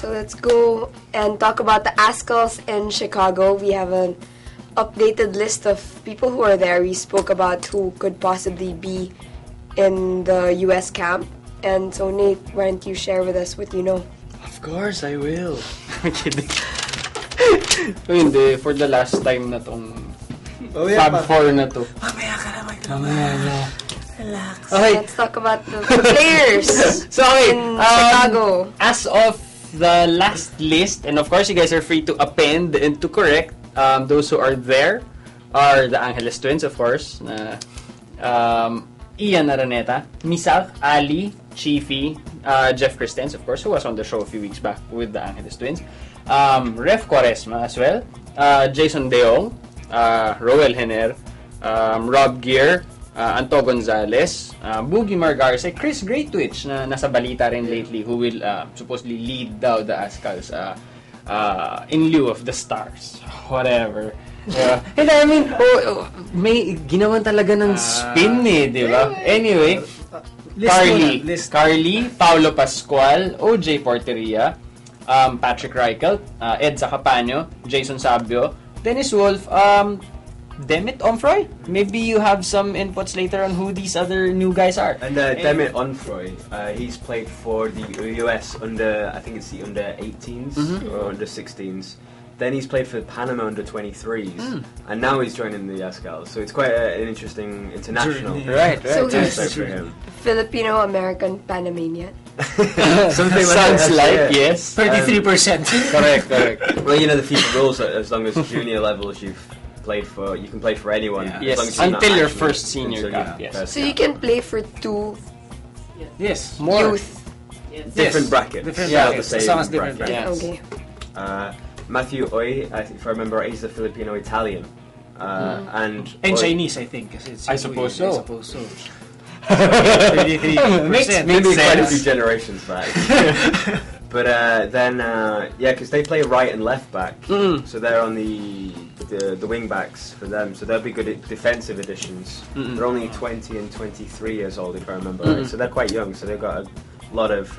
So let's go and talk about the Azkals in Chicago. We have an updated list of people who are there. We spoke about who could possibly be in the US camp. And so Nate, why don't you share with us what you know? Of course, I will. I'm kidding. Hindi, for the last time na tong Fab 4 na to. Mamaya na. Relax. Okay. Let's talk about the players So, okay, in Chicago. As of the last list, and of course you guys are free to append and to correct, those who are there are the Angeles Twins, of course. Ian Araneta, Misak, Ali, Chiefy, Jeff Christens, of course, who was on the show a few weeks back with the Angeles Twins. Ref Quaresma as well. Jason Deong, Roel Hener, Rob Gear, Anto Gonzalez, Boogie Margarce, Chris Greatwich na nasa balita rin lately, who will supposedly lead daw the Azkals in lieu of the Stars. Whatever. And I mean, may ginawan talaga ng spin di ba? Anyway, Carly, Paulo Pascual, OJ Porteria, Patrick Reichelt, Ed Zacapaño, Jason Sabio, Dennis Wolf, Demit Omfroy. Maybe you have some inputs later on who these other new guys are. And Demit Omfroy, he's played for the US under, I think it's the under 18s or under 16s. Then he's played for Panama under 23s, and now he's joining the Azkals. So it's quite an interesting international. Right. So he's for him. Filipino-American Panamanian. Something Sounds like yeah. yes. 33%. Correct. Well, you know the FIFA rules that as long as junior levels you can play for anyone. Yeah. Yes, as long as you're not until your actually first senior cap. Yes. So you can play for two Yes. More. youth. Different brackets. Different Yeah, brackets. the same Sounds different bracket. Yes. Okay. Matthew Oy, if I remember right, he's a Filipino-Italian. And Chinese, I think. I suppose so. I suppose so. 33%. Makes maybe quite a sense. few generations back. But then, because they play right and left back, so they're on the wing backs for them. So they'll be good defensive additions. They're only 20 and 23 years old, if I remember right. So they're quite young. So they've got a lot of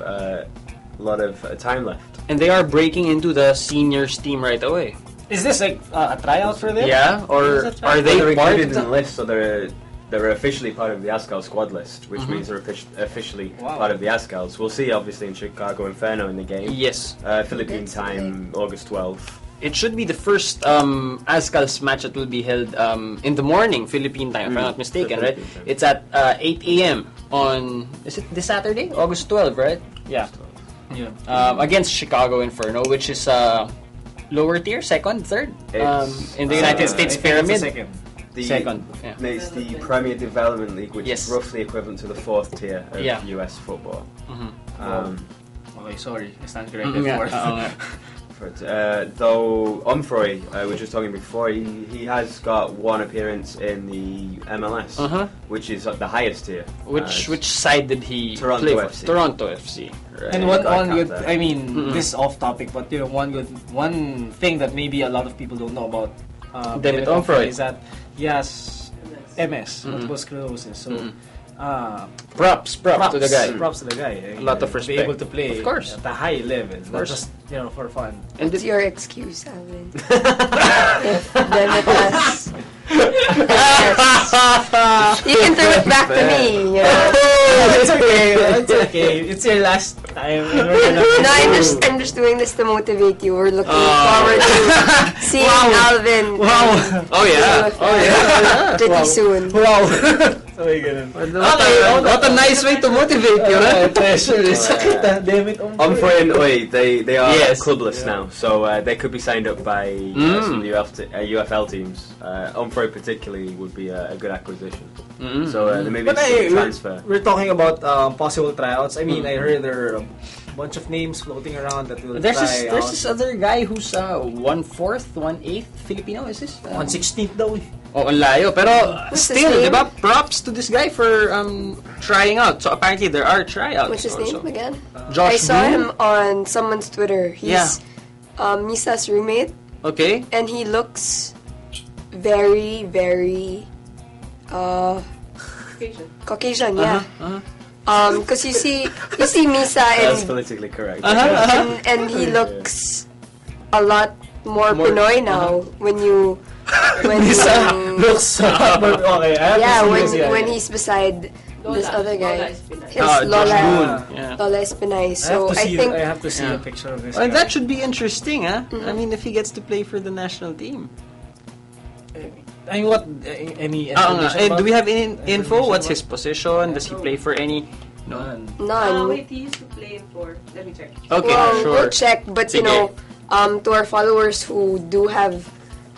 time left. And they are breaking into the seniors team right away. Is this like a tryout for them? Yeah, or are they They're part included of in the list, so they're officially part of the Azkals squad list, which means they're officially part of the Azkals. We'll see, obviously, in Chicago Inferno in the game. Yes. Philippine time, August 12th. It should be the first Azkals match that will be held in the morning, Philippine time, if I'm not mistaken, right? Philippine time. It's at 8 a.m. on, is it this Saturday? August 12, right? Yeah. Against Chicago Inferno, which is lower tier, second, third in the United States pyramid. Second. Second. Yeah. It's the Premier Development League, which Yes. is roughly equivalent to the fourth tier of US football. Okay, sorry. I stand corrected. Fourth. Though Omfroy, we were just talking before, he has got one appearance in the MLS, which is at the highest tier. Which side did he Toronto play for? FC. Toronto FC. Right. And got one good, there. I mean, this is off topic, but one thing that maybe a lot of people don't know about Demit Omfroy is that he has MS, multiple sclerosis. So props to the guy. Props to the guy. A lot of Be respect. able to play Of course. at a high level, not course. just for fun. And What's your excuse, Alvin? If Demit has... You can throw it back to me, you know? It's okay. It's okay. It's your last time. And we're gonna No, I'm just doing this to motivate you. We're looking forward to seeing Alvin. Oh yeah. Pretty soon. Wow. Okay, ganun. What a nice way to motivate you, right? Pressure is sakit. Damn it. Omfroy and Oy, they are Yes. clubless now, so they could be signed up by some UFL teams. Omfroy particularly would be a good acquisition. So there may be a transfer. We're talking about possible tryouts. I mean, I heard there are a bunch of names floating around that will There's try this other guy who's 1/4, 1/8 Filipino, is this? 1/16 daw eh. Oh, ang layo. Pero What's his still, name? diba? Props to this guy for trying out. So apparently there are tryouts. What's his also. name again? Josh I saw Boone? him on someone's Twitter. He's Yeah. Misa's roommate, Okay. and he looks very, very Caucasian. Yeah. Because you see Misa That's and politically correct. and he looks a lot more Pinoy now when Misa looks but okay. when he's beside this other guy. His Josh Lola. Boone. Yeah. Lola Espinay. So I think I have to see a picture of this. Well, guy. that should be interesting, huh? I mean, if he gets to play for the national team. I mean, what any Do we have any info? Information What's about- his position? Does he play for any? No. none. Wait, he used to play for. Let me check. Okay, Well, sure. we'll check, but you Sige. know, to our followers who do have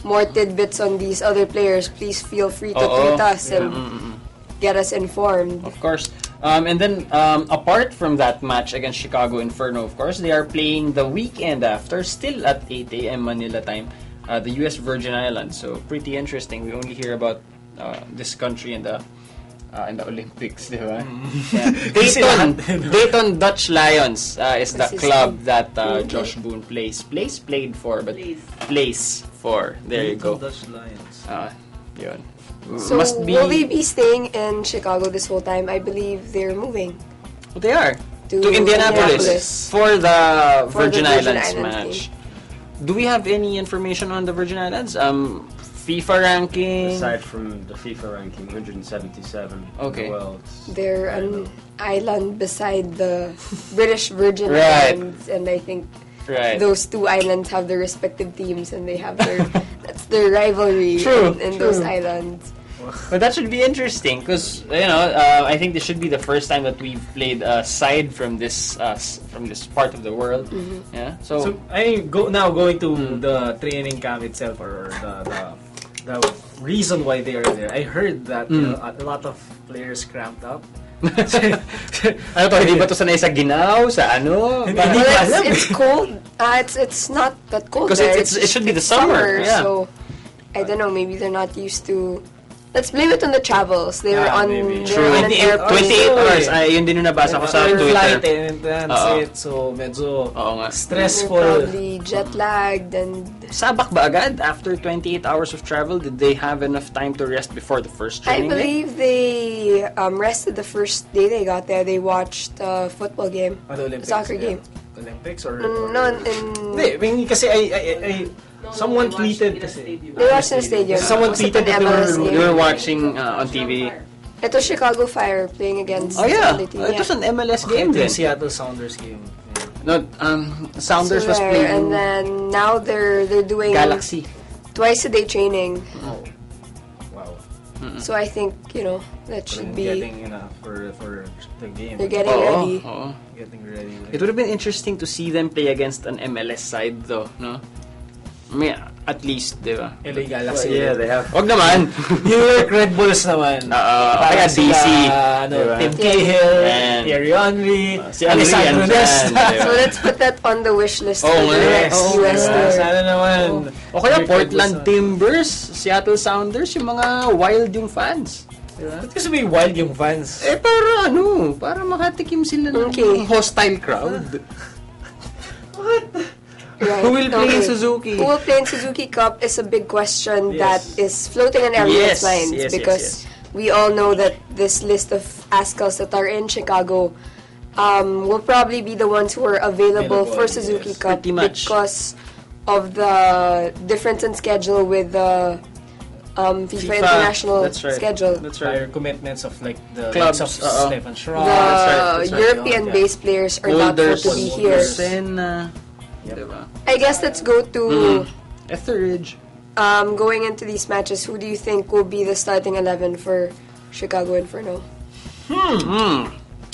more tidbits on these other players, please feel free to tweet us and get us informed. Of course. And then, apart from that match against Chicago Inferno, of course, they are playing the weekend after, still at 8 a.m. Manila time, the U.S. Virgin Islands. So, pretty interesting. We only hear about this country in the Olympics, di ba? Yeah. Dayton Dutch Lions is the What's his club name? that Josh Boone played for, but plays for. There you go. Dutch Lions. Yun. So Must be. will they be staying in Chicago this whole time? I believe they're moving They are. to To Indianapolis for the For the Virgin Virgin Islands Islands match. Do we have any information on the Virgin Islands? FIFA ranking. Aside from the FIFA ranking, 177 Okay. in the world. They're an island beside the British Virgin Right. Islands, and I think Right. those two islands have their respective teams, and they have their that's their rivalry True, in those true. islands. But that should be interesting because I think this should be the first time that we've played aside from this part of the world. Yeah. So I going to the training camp itself, or the reason why they are there. I heard that a lot of players cramped up. ano to, hindi ba to sanay sa ginaw, sa ano? Hindi Well, ko alam. it's cold. It's not that cold 'Cause there. it should be the summer, yeah. So I don't know. Maybe they're not used to. Let's blame it on the travels. They were Yeah, on. maybe. They were on an 28 airplane. 28 hours. Ay, yun din yung nabasa ko sa After Twitter. flight and that's Oo. it. So medyo Oo nga. They're stressful. probably jet lagged and. Sabak ba agad? After 28 hours of travel, did they have enough time to rest before the first I training day? believe they rested the first day they got there. They watched a football game, Ano, Olympics? soccer game. Olympics or No, Hindi, I mean, kasi I someone tweeted kasi. They watched in the stadium. Someone Was it tweeted an that MLS You game? were watching on TV. It was Chicago Fire playing against. Oh yeah, the other team, it was an MLS game Game then. the Seattle Sounders game. No, Sounders So was there, playing and then now they're doing Galaxy. twice a day training. Oh. Wow. So I think that should be Getting for the game. they're getting Oo, ready. oo. Getting ready. It would have been interesting to see them play against an MLS side though, no? I mean, at least, di ba? LA Well, Galaxy. yeah, they have. Wag naman! New York Red Bulls naman. Kaya DC. Ano, Diba? Tim Cahill, And- Thierry Henry, Si Henry Alessandro andyan, Nesta. diba? So let's put that on the wish list Oo for nga. the next Oo US nga. tour. Sana naman. O kaya New York Portland Red Bulls Timbers, Seattle Sounders, yung mga wild yung fans. Diba? Ba't kasi may wild yung fans? Para makatikim sila ng Okay. hostile crowd. Right. Who will play in Okay. Suzuki? Who will play in Suzuki Cup is a big question that is floating on everyone's minds because we all know that this list of Azkals that are in Chicago will probably be the ones who are available for Suzuki Cup Pretty much. because of the difference in schedule with the FIFA International That's right. schedule. That's Prior right. commitments of like the Clubs, likes of oo. Stefan Schroff. The that's right. European-based players are not Boulders, going to be here. Senna, diba? I guess let's go to Etheridge. going into these matches. Who do you think will be the starting 11 for Chicago Inferno?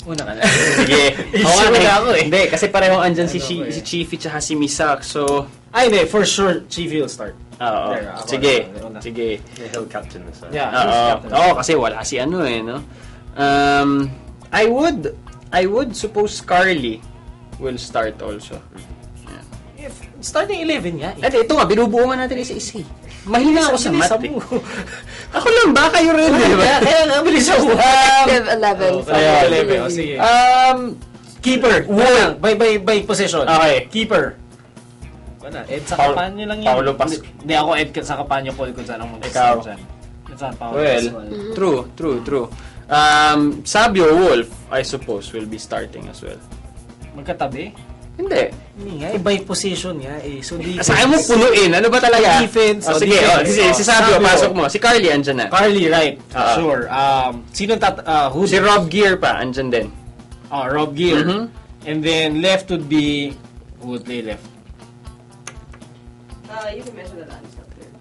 Una ka na. Sige. Sure na ako eh. Hindi, kasi pareho andyan si Ano ko eh. si Chiefy tsaka si Misak. So, Ay, hindi. For sure, Chiefy will start. oo. There, ako Sige. na. Sige. Yeah, he'll captain the side. Yeah, he's captain. Oo, kasi wala si ano eh, no? I would suppose Carly will start also. If starting 11 nga. At ito nga, binubuo nga natin isa-isa. Mahina ako sa Bilisan math. mo. Ako lang ba? Kayo rin, di ba? Kaya nga, bilisan mo. Active 11 for Kaya the 11. O, league. sige. Um, Keeper. By position. Okay. Keeper. Wala. Ed sa Paul- Capanyo lang yun. Paulo Pas- Hindi ako Ed sa Capanyo, Paul kung saan ang Ikaw. Ed sa Paulo well, Pascual. true. Sabio Wolf, I suppose, will be starting as well. Magkatabi? Hindi. Hindi nga, by position nga eh. So, defense. Saan mo punuin? Ano ba talaga? Defense. Oh, sige, si Sabio, pasok mo. Si Carly, andyan na. Carly, right. Sure. Sino who? Si Rob Gear pa, andyan din. Rob Gear. And then, left would be... Who would play left? You can mention that Ali's not there.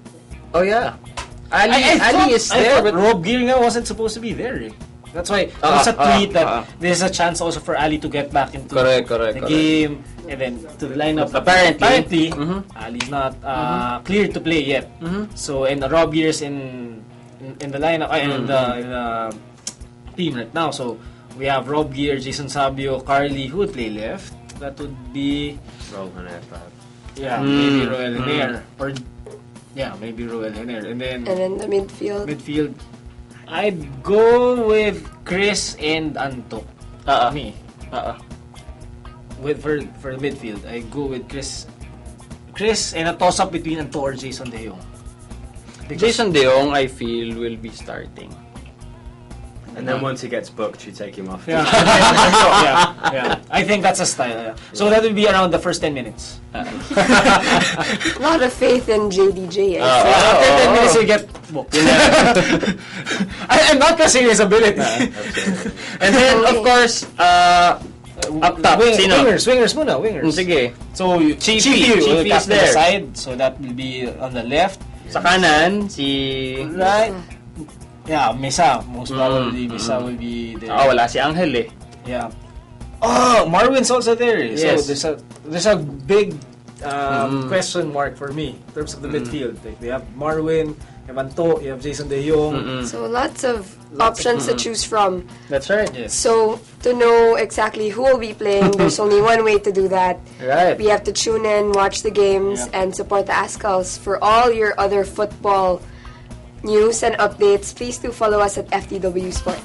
Oh, yeah. Ali is there, but Rob Gear nga wasn't supposed to be there eh. That's why there's a tweet that there's a chance also for Ali to get back into the game and then to the lineup. Apparently Ali's not cleared to play yet. So and Rob Gear's in the lineup in the team right now. So we have Rob Gear, Jason Sabio, Carly. Who would play left? That would be Rohan F. maybe Roel Hiner or maybe Roel Hiner and then the midfield. I'd go with Chris and Anto. Me. With for the midfield, I go with Chris and a toss-up between Anto or Jason De Jong. Jason De Jong, I feel, will be starting. And then once he gets booked, you take him off. Yeah. I think that's a style. Yeah. So that will be around the first 10 minutes. A lot of faith in JDJ. After 10 minutes, you get booked. I'm not questioning his ability. And then, of course, up top, sino? Wingers muna, wingers. Sige. So, Chiefy will cast the side. So that will be on the left. Sa kanan, si... Right. Yeah, Mesa. Most probably, Mesa will be there. Wala si Angel eh. Yeah. Oh, Marwin's also there. Yes. So there's a big question mark for me in terms of the midfield. Like, they have Marwin, you have Anto, you have Jason De Jong. So lots of options to choose from. That's right. Yes. So to know exactly who will be playing, there's only one way to do that. Right. We have to tune in, watch the games, and support the Azkals. For all your other football news and updates, please do follow us at FTW Sport.